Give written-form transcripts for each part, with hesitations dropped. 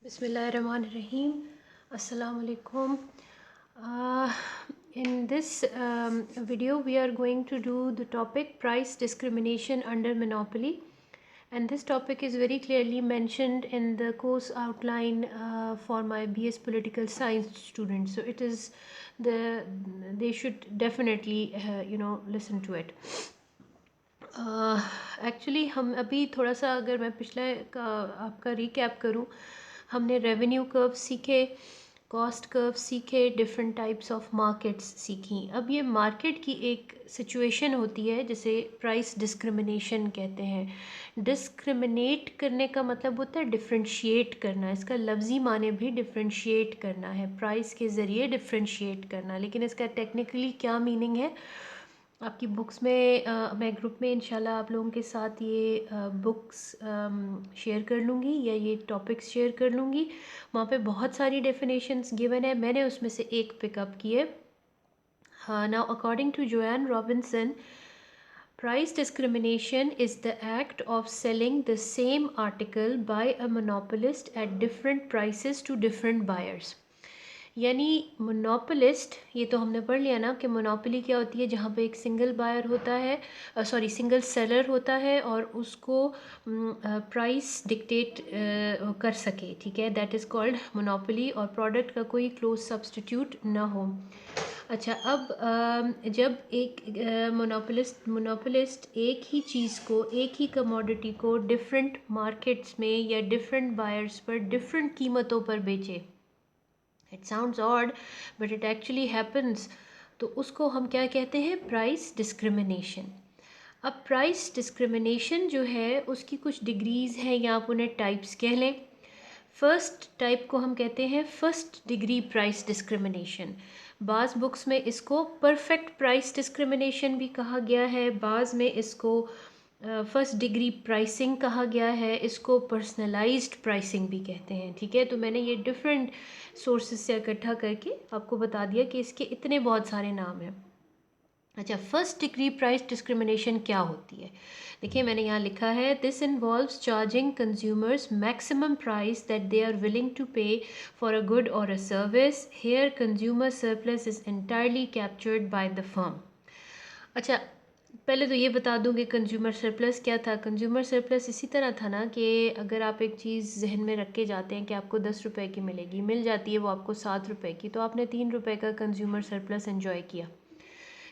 Bismillahirrahmanirrahim. Assalamu alaikum. In this video, we are going to do the topic price discrimination under monopoly, and this topic is very clearly mentioned in the course outline for my BS Political Science students. So it is they should definitely listen to it. Actually हम अभी थोड़ा सा अगर मैं पिछले का आपका recap करूं, हमने रेवेन्यू कर्व सीखे, कॉस्ट कर्व सीखे, डिफरेंट टाइप्स ऑफ मार्केट्स सीखी. अब ये मार्केट की एक सिचुएशन होती है जिसे प्राइस डिस्क्रिमिनेशन कहते हैं. डिस्क्रिमिनेट करने का मतलब होता है डिफ्रेंशिएट करना. इसका लफ्ज़ी माने भी डिफ्रेंशिएट करना है, प्राइस के ज़रिए डिफ्रेंशिएट करना. लेकिन इसका टेक्निकली क्या मीनिंग है आपकी बुक्स में मैं ग्रुप में इंशाल्लाह आप लोगों के साथ ये बुक्स शेयर कर लूँगी या ये टॉपिक्स शेयर कर लूँगी. वहाँ पे बहुत सारी डेफिनेशंस गिवन है, मैंने उसमें से एक पिकअप की है. हाँ, now according to Joan Robinson, price discrimination is the act of selling the same article by a monopolist at different prices to different buyers. यानी मोनोपोलिस्ट, ये तो हमने पढ़ लिया ना कि मोनोपोली क्या होती है, जहाँ पे एक सिंगल बायर होता है, सिंगल सेलर होता है और उसको प्राइस डिक्टेट कर सके. ठीक है, दैट इज़ कॉल्ड मोनोपोली, और प्रोडक्ट का कोई क्लोज सब्स्टिट्यूट ना हो. अच्छा, अब जब एक मोनोपोलिस्ट एक ही चीज़ को, एक ही कमोडिटी को डिफरेंट मार्केट्स में या डिफरेंट बायर्स पर डिफरेंट कीमतों पर बेचे, it sounds odd but it actually happens, तो उसको हम क्या कहते हैं, प्राइस डिस्क्रिमिनेशन. अब प्राइस डिस्क्रिमिनेशन जो है उसकी कुछ डिग्रीज़ हैं या आप उन्हें टाइप्स कह लें. फर्स्ट टाइप को हम कहते हैं फर्स्ट डिग्री प्राइस डिस्क्रिमिनेशन. बाज़ बुक्स में इसको परफेक्ट प्राइस डिस्क्रिमिनेशन भी कहा गया है, बाज़ में इसको फर्स्ट डिग्री प्राइसिंग कहा गया है, इसको पर्सनलाइज्ड प्राइसिंग भी कहते हैं. ठीक है, तो मैंने ये डिफरेंट सोर्सेज से इकट्ठा करके आपको बता दिया कि इसके इतने बहुत सारे नाम हैं. अच्छा, फर्स्ट डिग्री प्राइस डिस्क्रिमिनेशन क्या होती है? देखिए, मैंने यहाँ लिखा है, this involves charging consumers maximum price that they are willing to pay for a good or a service. Here consumer surplus is entirely captured by the firm. अच्छा, पहले तो ये बता दूं कि कंज्यूमर सरप्लस क्या था. कंज्यूमर सरप्लस इसी तरह था ना कि अगर आप एक चीज़ जहन में रख के जाते हैं कि आपको 10 रुपए की मिलेगी, मिल जाती है वो आपको 7 रुपए की, तो आपने 3 रुपए का कंज्यूमर सरप्लस एंजॉय किया.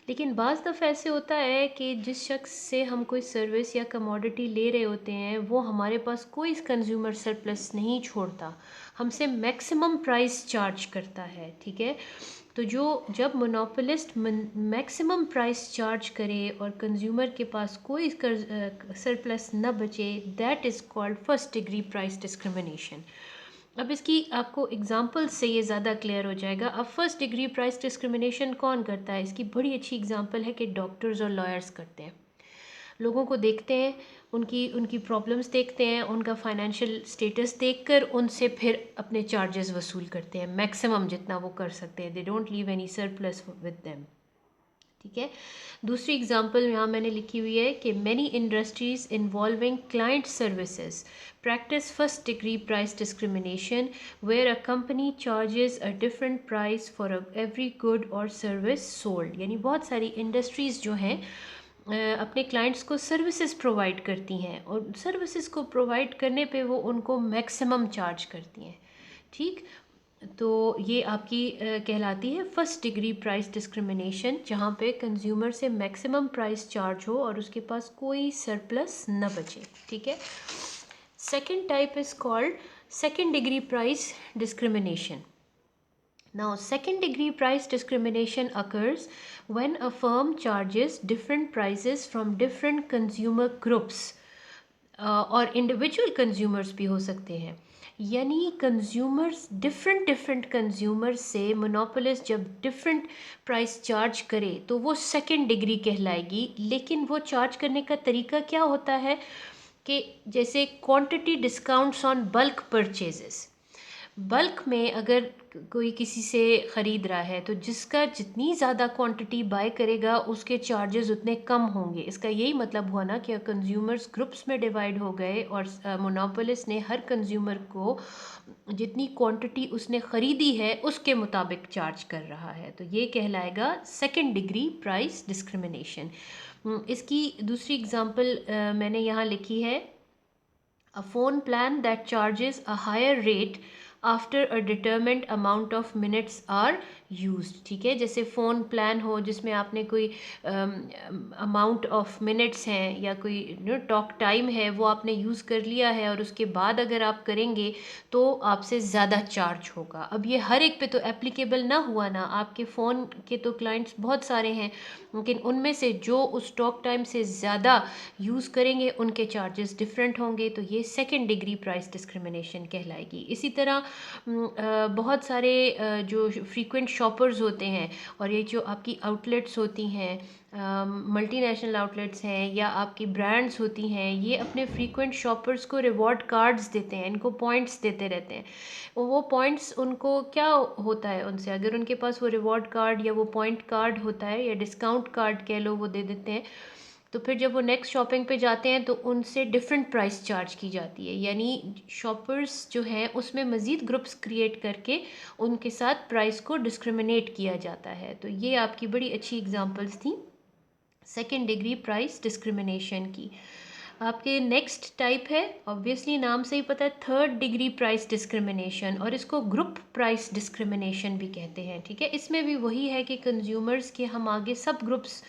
लेकिन बाज़ दफ़ा ऐसे होता है कि जिस शख्स से हम कोई सर्विस या कमोडिटी ले रहे होते हैं वो हमारे पास कोई कंज्यूमर सरप्लस नहीं छोड़ता, हमसे मैक्सिमम प्राइस चार्ज करता है. ठीक है, तो जब मोनोपोलिस्ट मैक्सिमम प्राइस चार्ज करे और कंज्यूमर के पास कोई सरप्लस न बचे, that is called first degree price discrimination. अब इसकी आपको एग्जांपल से ये ज़्यादा क्लियर हो जाएगा. अब फर्स्ट डिग्री प्राइस डिस्क्रिमिनेशन कौन करता है? इसकी बड़ी अच्छी एग्जांपल है कि डॉक्टर्स और लॉयर्स करते हैं. लोगों को देखते हैं, उनकी उनकी प्रॉब्लम्स देखते हैं, उनका फाइनेंशियल स्टेटस देखकर उनसे फिर अपने चार्जेस वसूल करते हैं, मैक्सिमम जितना वो कर सकते हैं. They don't leave any surplus with them. ठीक है, दूसरी एग्जांपल यहाँ मैंने लिखी हुई है कि many industries involving client services practice first degree price discrimination where a company charges a different price for every good or service sold. यानी बहुत सारी इंडस्ट्रीज़ जो हैं अपने क्लाइंट्स को सर्विसेज प्रोवाइड करती हैं और सर्विसेज को प्रोवाइड करने पे वो उनको मैक्सिमम चार्ज करती हैं. ठीक, तो ये आपकी कहलाती है फर्स्ट डिग्री प्राइस डिस्क्रिमिनेशन, जहाँ पे कंज्यूमर से मैक्सिमम प्राइस चार्ज हो और उसके पास कोई सरप्लस न बचे. ठीक है, second type is called second degree price discrimination. Now, second degree price discrimination occurs when a firm charges different prices from different consumer groups और इंडिविजुअल कंज्यूमर्स भी हो सकते हैं. यानी कंज्यूमर्स डिफरेंट कंज्यूमर्स से मोनोपोलिस्ट जब डिफरेंट प्राइस चार्ज करे तो वो सेकंड डिग्री कहलाएगी. लेकिन वो चार्ज करने का तरीका क्या होता है कि जैसे quantity discounts on bulk purchases. Bulk में अगर कोई किसी से ख़रीद रहा है तो जिसका जितनी ज़्यादा क्वांटिटी बाय करेगा उसके चार्जेस उतने कम होंगे। इसका यही मतलब हुआ ना कि कंज्यूमर्स ग्रुप्स में डिवाइड हो गए और मोनोपोलिस ने हर कंज्यूमर को जितनी क्वांटिटी उसने ख़रीदी है उसके मुताबिक चार्ज कर रहा है। तो ये कहलाएगा सेकंड डिग्री प्राइस डिस्क्रिमिनेशन। इसकी दूसरी एग्जांपल मैंने यहाँ लिखी है, a phone plan that charges a higher rate after a determined amount of minutes are used। ठीक है, जैसे फ़ोन प्लान हो जिसमें आपने कोई अमाउंट ऑफ मिनट्स हैं या कोई टॉक टाइम है वो आपने यूज़ कर लिया है और उसके बाद अगर आप करेंगे तो आपसे ज़्यादा चार्ज होगा। अब ये हर एक पे तो एप्लीकेबल ना हुआ ना, आपके फ़ोन के तो क्लाइंट्स बहुत सारे हैं, लेकिन उनमें से जो उस टॉक टाइम से ज़्यादा यूज़ करेंगे उनके चार्जेस डिफरेंट होंगे। तो ये सेकंड डिग्री प्राइस डिस्क्रिमिनेशन कहलाएगी। इसी तरह बहुत सारे जो फ्रीक्वेंट शॉपर्स होते हैं और ये जो आपकी आउटलेट्स होती हैं, मल्टीनेशनल आउटलेट्स हैं या आपकी ब्रांड्स होती हैं, ये अपने फ्रीक्वेंट शॉपर्स को रिवॉर्ड कार्ड्स देते हैं, इनको पॉइंट्स देते रहते हैं। वो पॉइंट्स उनको क्या होता है, उनसे अगर उनके पास वो रिवॉर्ड कार्ड या वो पॉइंट कार्ड होता है या डिस्काउंट कार्ड कह लो, वो दे देते हैं, तो फिर जब वो नेक्स्ट शॉपिंग पे जाते हैं तो उनसे डिफरेंट प्राइस चार्ज की जाती है। यानी शॉपर्स जो हैं उसमें मज़ीद ग्रुप्स क्रिएट करके उनके साथ प्राइस को डिस्क्रिमिनेट किया जाता है। तो ये आपकी बड़ी अच्छी एग्जांपल्स थी सेकेंड डिग्री प्राइस डिस्क्रिमिनेशन की। आपके नेक्स्ट टाइप है, ऑब्वियसली नाम से ही पता है, थर्ड डिग्री प्राइस डिस्क्रिमिनेशन, और इसको ग्रुप प्राइस डिस्क्रिमिनेशन भी कहते हैं। ठीक है, इसमें भी वही है कि कंज्यूमर्स के हम आगे सब ग्रुप्स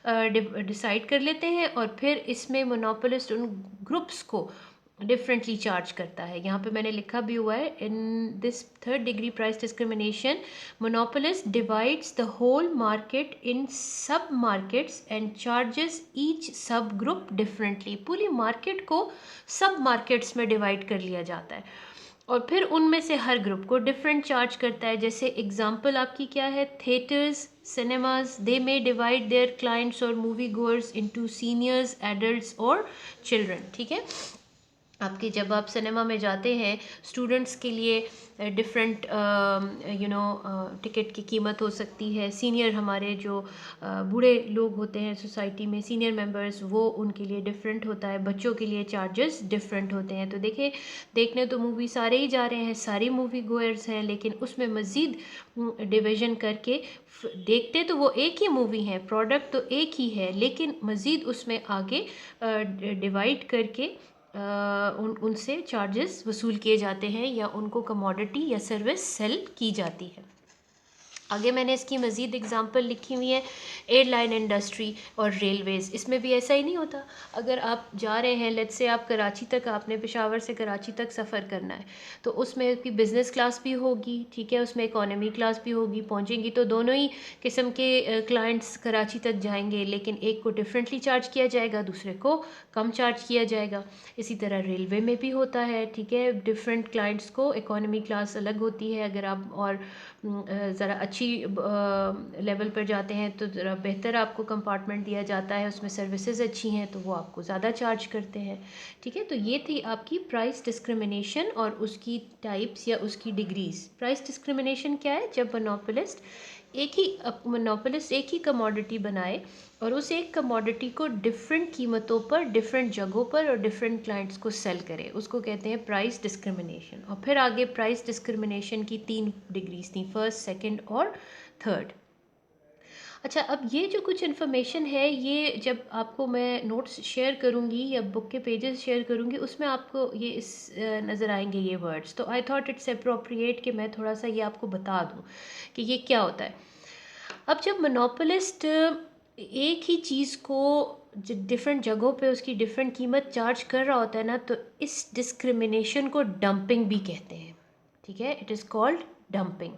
डिसाइड कर लेते हैं और फिर इसमें मोनोपोलिस्ट उन ग्रुप्स को डिफरेंटली चार्ज करता है। यहाँ पे मैंने लिखा भी हुआ है, in this third degree price discrimination monopolist divides the whole market in sub markets and charges each sub group differently. पूरी मार्केट को सब मार्केट्स में डिवाइड कर लिया जाता है और फिर उनमें से हर ग्रुप को डिफरेंट चार्ज करता है। जैसे एग्जांपल आपकी क्या है, theatres, cinemas, they may divide their clients और moviegoers into seniors, adults और चिल्ड्रन। ठीक है, आपके जब आप सिनेमा में जाते हैं, स्टूडेंट्स के लिए डिफरेंट टिकट की कीमत हो सकती है। सीनियर हमारे जो बूढ़े लोग होते हैं सोसाइटी में, सीनियर मेंबर्स, वो उनके लिए डिफरेंट होता है। बच्चों के लिए चार्जेस डिफरेंट होते हैं। तो देखिए, देखने तो मूवी सारे ही जा रहे हैं, सारी मूवी गोअर्स हैं, लेकिन उसमें मज़ीद डिवीज़न करके देखते तो वो एक ही मूवी है, प्रोडक्ट तो एक ही है, लेकिन मज़ीद उसमें आगे डिवाइड करके उनसे चार्जेस वसूल किए जाते हैं या उनको कमोडिटी या सर्विस सेल की जाती है। आगे मैंने इसकी मज़ीद एग्जांपल लिखी हुई है, एयरलाइन इंडस्ट्री और रेलवेज़। इसमें भी ऐसा ही नहीं होता। अगर आप जा रहे हैं, लेट्स से आप कराची तक, आपने पेशावर से कराची तक सफ़र करना है, तो उसमें भी बिज़नेस क्लास भी होगी, ठीक है, उसमें इकोनॉमी क्लास भी होगी। पहुंचेंगी तो दोनों ही किस्म के क्लाइंट्स कराची तक जाएंगे, लेकिन एक को डिफरेंटली चार्ज किया जाएगा, दूसरे को कम चार्ज किया जाएगा। इसी तरह रेलवे में भी होता है, ठीक है, डिफरेंट क्लाइंट्स को इकोनॉमी क्लास अलग होती है। अगर आप और ज़रा अच्छी लेवल पर जाते हैं तो ज़रा बेहतर आपको कंपार्टमेंट दिया जाता है, उसमें सर्विसेज अच्छी हैं तो वो आपको ज़्यादा चार्ज करते हैं। ठीक है, तो ये थी आपकी प्राइस डिस्क्रिमिनेशन और उसकी टाइप्स या उसकी डिग्रीज। प्राइस डिस्क्रिमिनेशन क्या है? जब मोनोपोलिस्ट एक ही कमोडिटी बनाए और उस एक कमोडिटी को डिफरेंट कीमतों पर, डिफरेंट जगहों पर और डिफरेंट क्लाइंट्स को सेल करे, उसको कहते हैं प्राइस डिस्क्रिमिनेशन। और फिर आगे प्राइस डिस्क्रिमिनेशन की 3 डिग्रीज थी, फर्स्ट, सेकंड और थर्ड। अच्छा, अब ये जो कुछ इन्फॉर्मेशन है, ये जब आपको मैं नोट्स शेयर करूँगी या बुक के पेजेस शेयर करूँगी, उसमें आपको ये नज़र आएंगे ये वर्ड्स। तो आई थॉट इट्स अप्रोप्रिएट कि मैं थोड़ा सा ये आपको बता दूँ कि ये क्या होता है। अब जब मोनोपोलिस्ट एक ही चीज़ को डिफरेंट जगहों पे उसकी डिफरेंट कीमत चार्ज कर रहा होता है ना, तो इस डिस्क्रिमिनेशन को डंपिंग भी कहते हैं। ठीक है, इट इज़ कॉल्ड डंपिंग।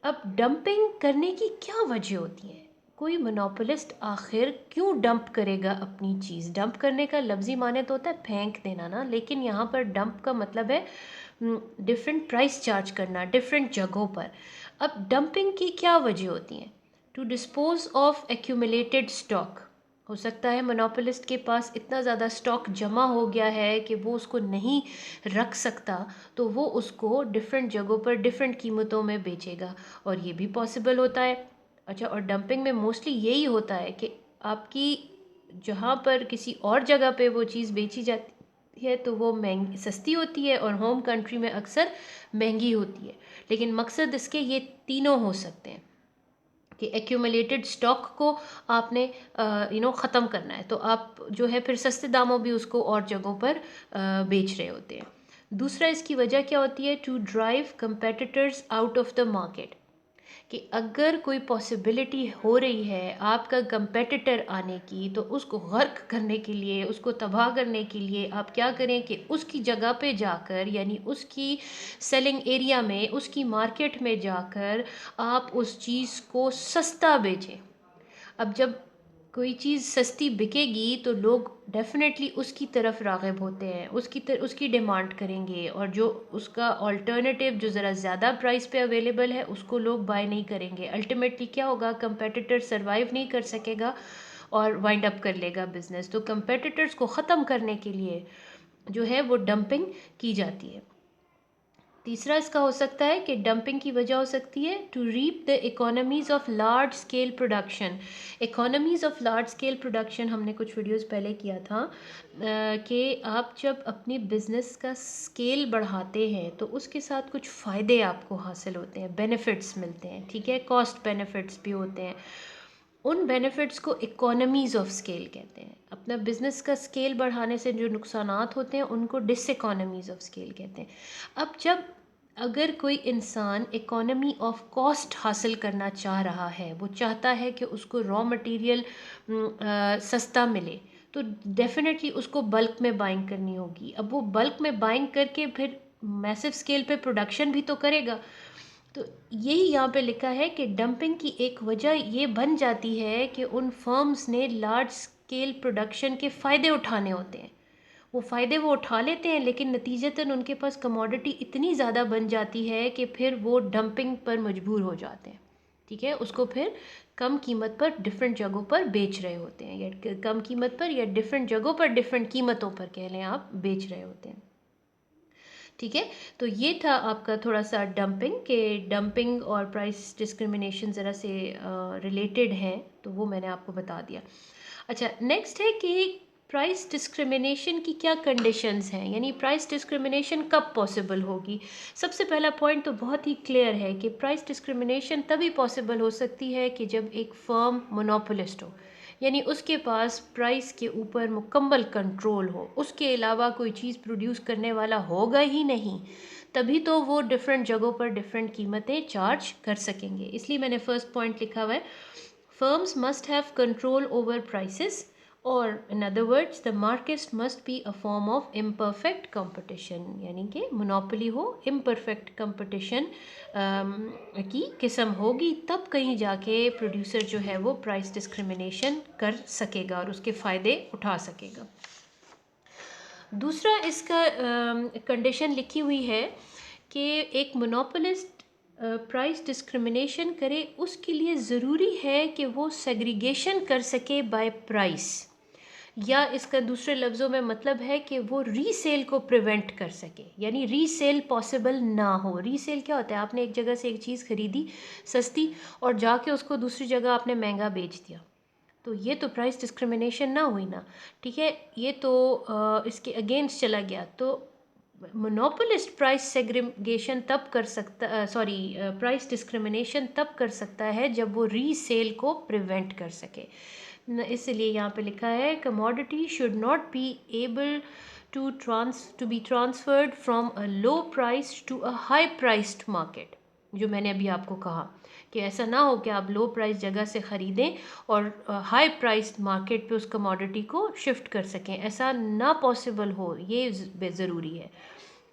अब डंपिंग करने की क्या वजह होती है? कोई मोनोपोलिस्ट आखिर क्यों डंप करेगा अपनी चीज़? डंप करने का लफ्ज़ी माने तो होता है फेंक देना ना, लेकिन यहाँ पर डंप का मतलब है डिफरेंट प्राइस चार्ज करना डिफरेंट जगहों पर। अब डंपिंग की क्या वजह होती हैं? To dispose of accumulated stock. हो सकता है मोनोपोलिस्ट के पास इतना ज़्यादा स्टॉक जमा हो गया है कि वो उसको नहीं रख सकता, तो वो उसको डिफरेंट जगहों पर डिफरेंट कीमतों में बेचेगा, और ये भी पॉसिबल होता है। अच्छा, और डंपिंग में मोस्टली यही होता है कि आपकी जहाँ पर किसी और जगह पे वो चीज़ बेची जाती है तो वो महंगी सस्ती होती है, और होम कंट्री में अक्सर महंगी होती है। लेकिन मकसद इसके ये तीनों हो सकते हैं कि एक्यूमुलेटेड स्टॉक को आपने ख़त्म करना है, तो आप जो है फिर सस्ते दामों भी उसको और जगहों पर बेच रहे होते हैं। दूसरा, इसकी वजह क्या होती है? To drive competitors out of the market, कि अगर कोई पॉसिबिलिटी हो रही है आपका कंपेटिटर आने की, तो उसको गर्क करने के लिए, उसको तबाह करने के लिए आप क्या करें कि उसकी जगह पे जाकर, यानी उसकी सेलिंग एरिया में, उसकी मार्केट में जाकर आप उस चीज़ को सस्ता बेचें। अब जब कोई चीज़ सस्ती बिकेगी तो लोग डेफिनेटली उसकी तरफ राग़िब होते हैं, उसकी डिमांड करेंगे, और जो उसका ऑल्टरनेटिव जो ज़रा ज़्यादा प्राइस पे अवेलेबल है उसको लोग बाय नहीं करेंगे। अल्टीमेटली क्या होगा? कंपेटिटर सर्वाइव नहीं कर सकेगा और वाइंड अप कर लेगा बिजनेस। तो कंपेटिटर्स को ख़त्म करने के लिए जो है वो डंपिंग की जाती है। तीसरा इसका हो सकता है कि डंपिंग की वजह हो सकती है to reap the economies of large scale production. Economies of large scale production हमने कुछ वीडियोस पहले किया था कि आप जब अपनी बिजनेस का स्केल बढ़ाते हैं तो उसके साथ कुछ फ़ायदे आपको हासिल होते हैं, बेनिफिट्स मिलते हैं, ठीक है, कॉस्ट बेनिफिट्स भी होते हैं। उन बेनिफिट्स को इकोनॉमीज़ ऑफ स्केल कहते हैं। अपना बिजनेस का स्केल बढ़ाने से जो नुकसानात होते हैं उनको डिसइकोनॉमीज़ ऑफ स्केल कहते हैं। अब जब अगर कोई इंसान इकोनॉमी ऑफ कॉस्ट हासिल करना चाह रहा है, वो चाहता है कि उसको रॉ मटेरियल सस्ता मिले, तो डेफिनेटली उसको बल्क में बाइंग करनी होगी। अब वो बल्क में बाइंग करके फिर मैसिव स्केल पे प्रोडक्शन भी तो करेगा। तो यही यहाँ पे लिखा है कि डंपिंग की एक वजह ये बन जाती है कि उन फर्म्स ने लार्ज स्केल प्रोडक्शन के फ़ायदे उठाने होते हैं। वो उठा लेते हैं, लेकिन नतीजतन उनके पास कमोडिटी इतनी ज़्यादा बन जाती है कि फिर वो डंपिंग पर मजबूर हो जाते हैं, ठीक है, उसको फिर कम कीमत पर डिफरेंट जगहों पर बेच रहे होते हैं, या कम कीमत पर या डिफरेंट जगहों पर डिफरेंट कीमतों पर कह लें आप बेच रहे होते हैं, ठीक है। तो ये था आपका थोड़ा सा डंपिंग के, डंपिंग और प्राइस डिस्क्रिमिनेशन ज़रा से रिलेटेड हैं, तो वो मैंने आपको बता दिया। अच्छा, नेक्स्ट है कि प्राइस डिस्क्रिमिनेशन की क्या कंडीशंस हैं, यानी प्राइस डिस्क्रिमिनेशन कब पॉसिबल होगी। सबसे पहला पॉइंट तो बहुत ही क्लियर है कि प्राइस डिस्क्रिमिनेशन तभी पॉसिबल हो सकती है कि जब एक फर्म मोनोपोलिस्ट हो, यानी उसके पास प्राइस के ऊपर मुकम्मल कंट्रोल हो, उसके अलावा कोई चीज़ प्रोड्यूस करने वाला होगा ही नहीं, तभी तो वो डिफरेंट जगहों पर डिफरेंट कीमतें चार्ज कर सकेंगे। इसलिए मैंने फर्स्ट पॉइंट लिखा हुआ है, firms must have control over prices, or in other words the market must be a form of imperfect competition, यानी कि मोनोपोली हो, imperfect competition की किस्म होगी, तब कहीं जाके प्रोड्यूसर जो है वो प्राइस डिस्क्रिमिनेशन कर सकेगा और उसके फ़ायदे उठा सकेगा। दूसरा इसका कंडीशन लिखी हुई है कि एक मोनोपोलिस्ट प्राइस डिस्क्रिमिनेशन करे, उसके लिए ज़रूरी है कि वो सेग्रीगेशन कर सके बाय प्राइस, या इसका दूसरे लफ्ज़ों में मतलब है कि वो रीसेल को प्रिवेंट कर सके, यानी रीसेल पॉसिबल ना हो। रीसेल क्या होता है? आपने एक जगह से एक चीज़ खरीदी सस्ती और जाके उसको दूसरी जगह आपने महंगा बेच दिया, तो ये तो प्राइस डिस्क्रिमिनेशन ना हुई ना, ठीक है, ये तो इसके अगेंस्ट चला गया। तो मोनोपोलिस्ट प्राइस सेग्रीगेशन तब कर सकता, सॉरी, प्राइस डिस्क्रिमिनेशन तब कर सकता है जब वो रीसेल को प्रिवेंट कर सके। इसलिए यहाँ पे लिखा है, commodity should not be able to be transferred from a low price to a high priced market. जो मैंने अभी आपको कहा कि ऐसा ना हो कि आप लो प्राइस जगह से ख़रीदें और हाई प्राइस मार्केट पे उस कमोडिटी को शिफ्ट कर सकें, ऐसा ना पॉसिबल हो, ये ज़रूरी है।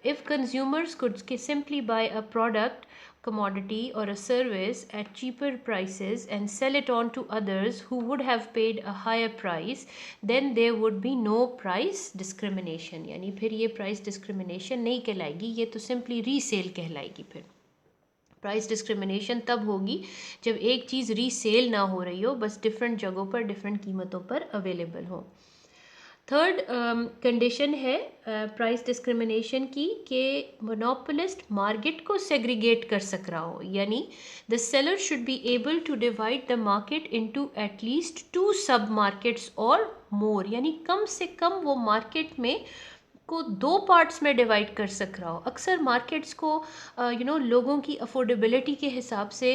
If consumers could simply buy a product, commodity or a service at cheaper prices and sell it on to others who would have paid a higher price, then there would be no price discrimination, यानी फिर ये price discrimination नहीं कहलाएगी, ये तो simply resale कहलाएगी फिर, price discrimination तब होगी जब एक चीज़ रीसेल ना हो रही हो, बस डिफरेंट जगहों पर डिफरेंट कीमतों पर अवेलेबल हो। थर्ड कंडीशन है प्राइस डिस्क्रिमिनेशन की कि मोनोपोलिस्ट मार्केट को सेग्रीगेट कर सक रहा हो, यानी the seller should be able to divide the market into at least 2 sub markets और मोर, यानी कम से कम वो मार्केट में को 2 पार्ट्स में डिवाइड कर सक रहा हो। अक्सर मार्केट्स को लोगों की अफोर्डेबिलिटी के हिसाब से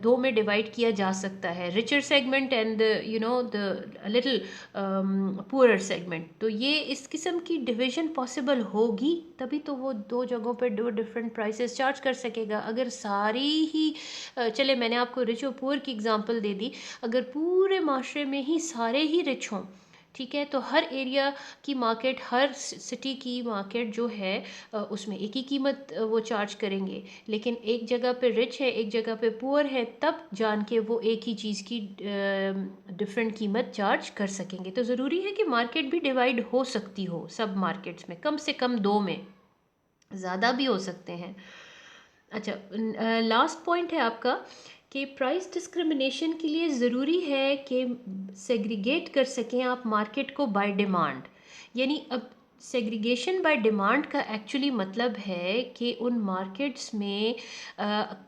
2 में डिवाइड किया जा सकता है, richer segment and the little poorer segment. तो ये इस किस्म की डिवीजन पॉसिबल होगी तभी तो वो 2 जगहों पर 2 डिफरेंट प्राइसेस चार्ज कर सकेगा। अगर सारी ही चले, मैंने आपको रिच और पुअर की एग्जांपल दे दी, अगर पूरे माशरे में ही सारे ही रिच हों, ठीक है, तो हर एरिया की मार्केट, हर सिटी की मार्केट जो है उसमें एक ही कीमत वो चार्ज करेंगे। लेकिन एक जगह पे रिच है, एक जगह पे पुअर है, तब जान के वो एक ही चीज़ की डिफरेंट कीमत चार्ज कर सकेंगे। तो ज़रूरी है कि मार्केट भी डिवाइड हो सकती हो सब मार्केट्स में, कम से कम 2 में, ज़्यादा भी हो सकते हैं। अच्छा, लास्ट पॉइंट है आपका कि प्राइस डिस्क्रिमिनेशन के लिए ज़रूरी है कि सेग्रीगेट कर सकें आप मार्केट को बाय डिमांड। यानी अब सेग्रीगेशन बाय डिमांड का एक्चुअली मतलब है कि उन मार्केट्स में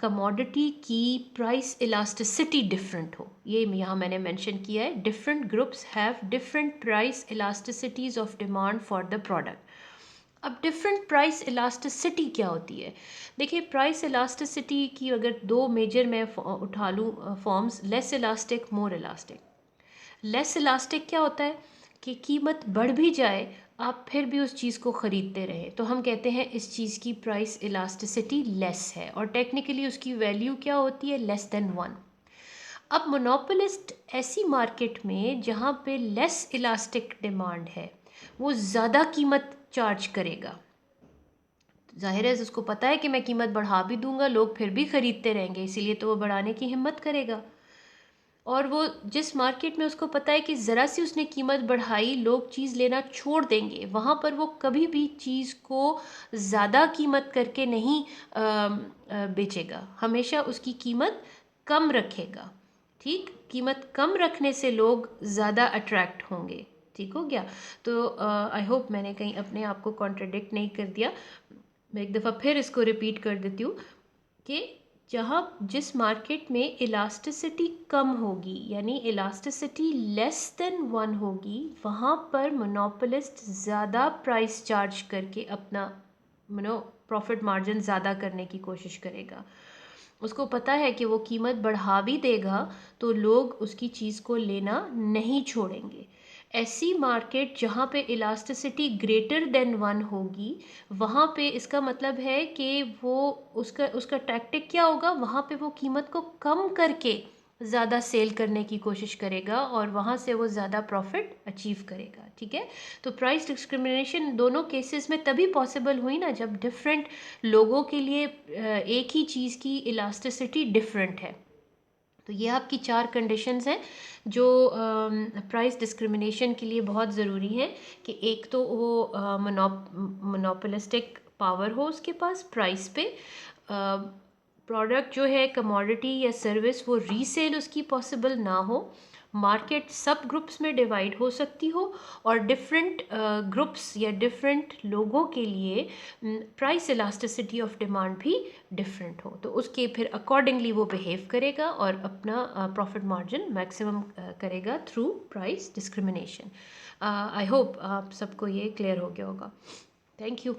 कमोडिटी की प्राइस इलास्टिसिटी डिफरेंट हो। ये यहाँ मैंने मेंशन किया है, different groups have different price elasticities of demand for the product. अब डिफरेंट प्राइस इलास्टिसिटी क्या होती है? देखिए, प्राइस इलास्टिसिटी की अगर 2 मेजर मैं उठा लूँ फॉर्म्स, लेस इलास्टिक, मोर इलास्टिक। लेस इलास्टिक क्या होता है कि कीमत बढ़ भी जाए, आप फिर भी उस चीज़ को ख़रीदते रहें, तो हम कहते हैं इस चीज़ की प्राइस इलास्टिसिटी लेस है, और टेक्निकली उसकी वैल्यू क्या होती है? Less than 1। अब मोनोपोलिस्ट ऐसी मार्केट में जहाँ पे लेस इलास्टिक डिमांड है, वो ज़्यादा कीमत चार्ज करेगा। जाहिर है उसको पता है कि मैं कीमत बढ़ा भी दूंगा, लोग फिर भी ख़रीदते रहेंगे, इसीलिए तो वो बढ़ाने की हिम्मत करेगा। और वो जिस मार्केट में उसको पता है कि ज़रा सी उसने कीमत बढ़ाई, लोग चीज़ लेना छोड़ देंगे, वहाँ पर वो कभी भी चीज़ को ज़्यादा कीमत करके नहीं बेचेगा, हमेशा उसकी कीमत कम रखेगा। ठीक, कीमत कम रखने से लोग ज़्यादा अट्रैक्ट होंगे। ठीक हो गया? तो आई होप मैंने कहीं अपने आप को कॉन्ट्रडिक्ट नहीं कर दिया। मैं एक दफ़ा फिर इसको रिपीट कर देती हूँ कि जहाँ जिस मार्केट में इलास्टिसिटी कम होगी, यानी इलास्टिसिटी लेस देन 1 होगी, वहाँ पर मोनोपोलिस्ट ज़्यादा प्राइस चार्ज करके अपना प्रॉफिट मार्जिन ज़्यादा करने की कोशिश करेगा। उसको पता है कि वो कीमत बढ़ा भी देगा तो लोग उसकी चीज़ को लेना नहीं छोड़ेंगे। ऐसी मार्केट जहाँ पे इलास्टिसिटी ग्रेटर देन 1 होगी, वहाँ पे इसका मतलब है कि वो उसका उसका टैक्टिक क्या होगा, वहाँ पे वो कीमत को कम करके ज़्यादा सेल करने की कोशिश करेगा और वहाँ से वो ज़्यादा प्रॉफिट अचीव करेगा। ठीक है, तो प्राइस डिस्क्रिमिनेशन दोनों केसेस में तभी पॉसिबल हुई ना जब डिफरेंट लोगों के लिए एक ही चीज़ की इलास्टिसिटी डिफरेंट है। तो ये आपकी 4 कंडीशंस हैं जो प्राइस डिस्क्रिमिनेशन के लिए बहुत ज़रूरी हैं कि एक तो वो मोनोपोलिस्टिक पावर हो उसके पास प्राइस पे, प्रोडक्ट जो है कमोडिटी या सर्विस वो रीसेल उसकी पॉसिबल ना हो, मार्केट सब ग्रुप्स में डिवाइड हो सकती हो, और डिफरेंट ग्रुप्स या डिफरेंट लोगों के लिए प्राइस इलास्टिसिटी ऑफ डिमांड भी डिफरेंट हो, तो उसके फिर अकॉर्डिंगली वो बिहेव करेगा और अपना प्रॉफिट मार्जिन मैक्सिमम करेगा through price discrimination. I hope आप सबको ये क्लियर हो गया होगा। Thank you.